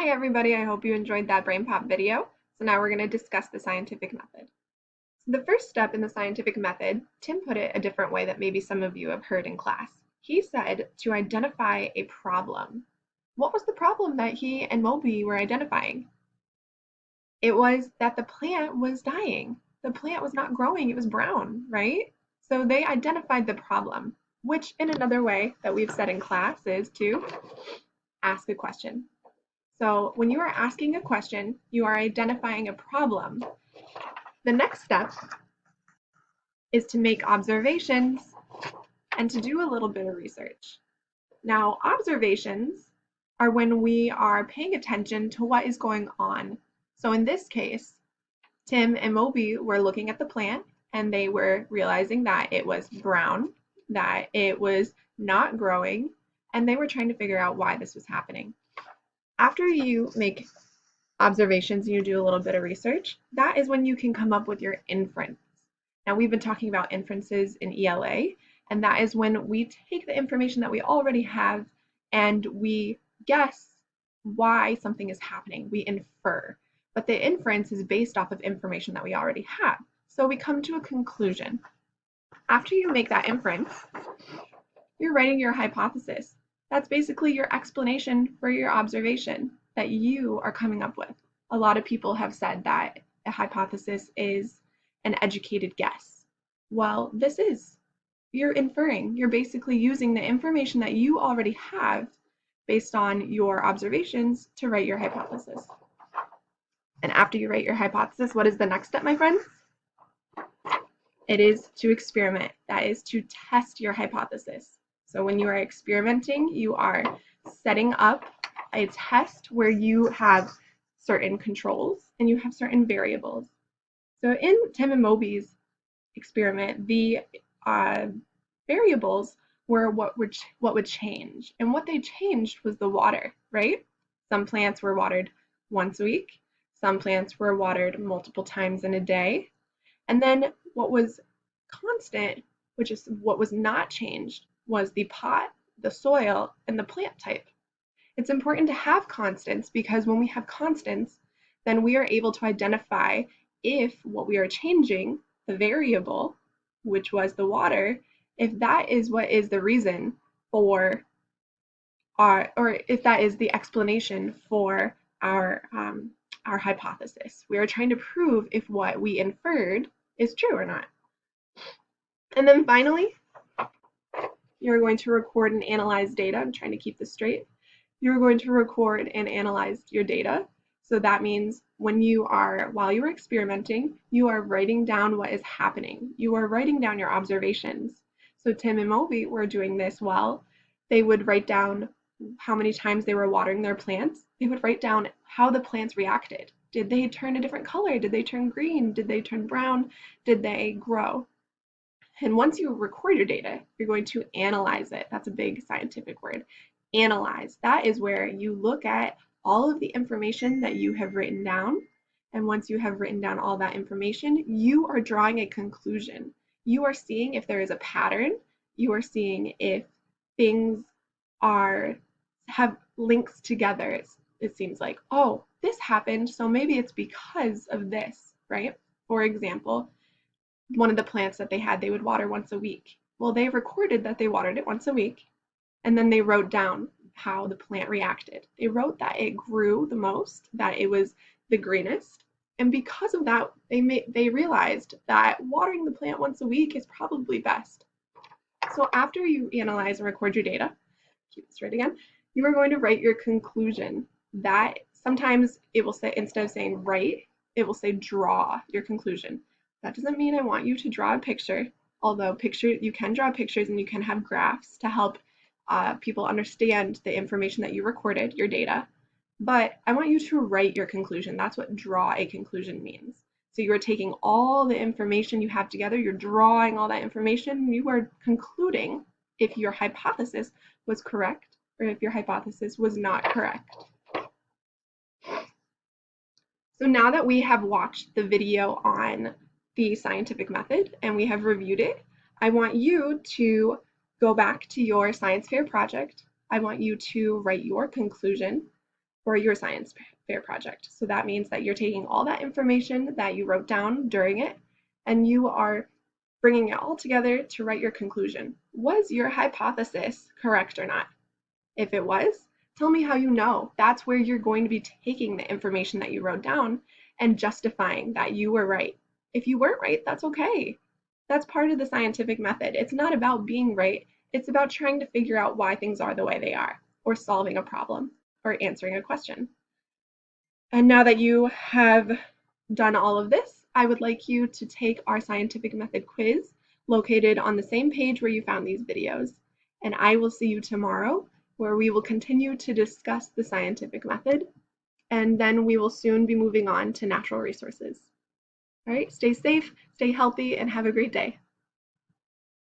Hi everybody, I hope you enjoyed that BrainPOP video. So now we're going to discuss the scientific method. So the first step in the scientific method, Tim put it a different way that maybe some of you have heard in class. He said to identify a problem. What was the problem that he and Moby were identifying? It was that the plant was dying. The plant was not growing, it was brown, right? So they identified the problem, which in another way that we've said in class is to ask a question. So when you are asking a question, you are identifying a problem. The next step is to make observations and to do a little bit of research. Now, observations are when we are paying attention to what is going on. So in this case, Tim and Moby were looking at the plant and they were realizing that it was brown, that it was not growing, and they were trying to figure out why this was happening. After you make observations and you do a little bit of research, that is when you can come up with your inference. Now, we've been talking about inferences in ELA, and that is when we take the information that we already have and we guess why something is happening. We infer, but the inference is based off of information that we already have. So we come to a conclusion. After you make that inference, you're writing your hypothesis. That's basically your explanation for your observation that you are coming up with. A lot of people have said that a hypothesis is an educated guess. Well, this is. You're inferring. You're basically using the information that you already have based on your observations to write your hypothesis. And after you write your hypothesis, what is the next step, my friends? It is to experiment. That is to test your hypothesis. So when you are experimenting, you are setting up a test where you have certain controls and you have certain variables. So in Tim and Moby's experiment, the variables were what would change. And what they changed was the water, right? Some plants were watered once a week. Some plants were watered multiple times in a day. And then what was constant, which is what was not changed, was the pot, the soil, and the plant type. It's important to have constants because when we have constants, then we are able to identify if what we are changing, the variable, which was the water, if that is what is the reason for or if that is the explanation for our hypothesis. We are trying to prove if what we inferred is true or not. And then finally, you're going to record and analyze data. I'm trying to keep this straight. You're going to record and analyze your data. So that means while you're experimenting, you are writing down what is happening. You are writing down your observations. So Tim and Moby were doing this well. They would write down how many times they were watering their plants. They would write down how the plants reacted. Did they turn a different color? Did they turn green? Did they turn brown? Did they grow? And once you record your data, you're going to analyze it. That's a big scientific word. Analyze. That is where you look at all of the information that you have written down. And once you have written down all that information, you are drawing a conclusion. You are seeing if there is a pattern. You are seeing if things have links together. It seems like, oh, this happened, so maybe it's because of this, right? For example, one of the plants that they would water once a week. Well, they recorded that they watered it once a week, and then they wrote down how the plant reacted. They wrote that it grew the most, that it was the greenest, and because of that, they realized that watering the plant once a week is probably best. So after you analyze and record your data, keep this right again, you are going to write your conclusion. That sometimes it will say, instead of saying write, it will say draw your conclusion. That doesn't mean I want you to draw a picture, although you can draw pictures and you can have graphs to help people understand the information that you recorded, your data. But I want you to write your conclusion. That's what draw a conclusion means. So you are taking all the information you have together, you're drawing all that information, and you are concluding if your hypothesis was correct or if your hypothesis was not correct. So now that we have watched the video on the scientific method and we have reviewed it, I want you to go back to your science fair project. I want you to write your conclusion. for your science fair project. So that means that you're taking all that information that you wrote down during it and you are bringing it all together to write your conclusion. Was your hypothesis correct or not? If it was, tell me how you know. That's where you're going to be taking the information that you wrote down and justifying that you were right. If you weren't right, that's okay. That's part of the scientific method. It's not about being right, it's about trying to figure out why things are the way they are, or solving a problem, or answering a question. And now that you have done all of this, I would like you to take our scientific method quiz located on the same page where you found these videos. And I will see you tomorrow, where we will continue to discuss the scientific method, and then we will soon be moving on to natural resources. All right, stay safe, stay healthy, and have a great day.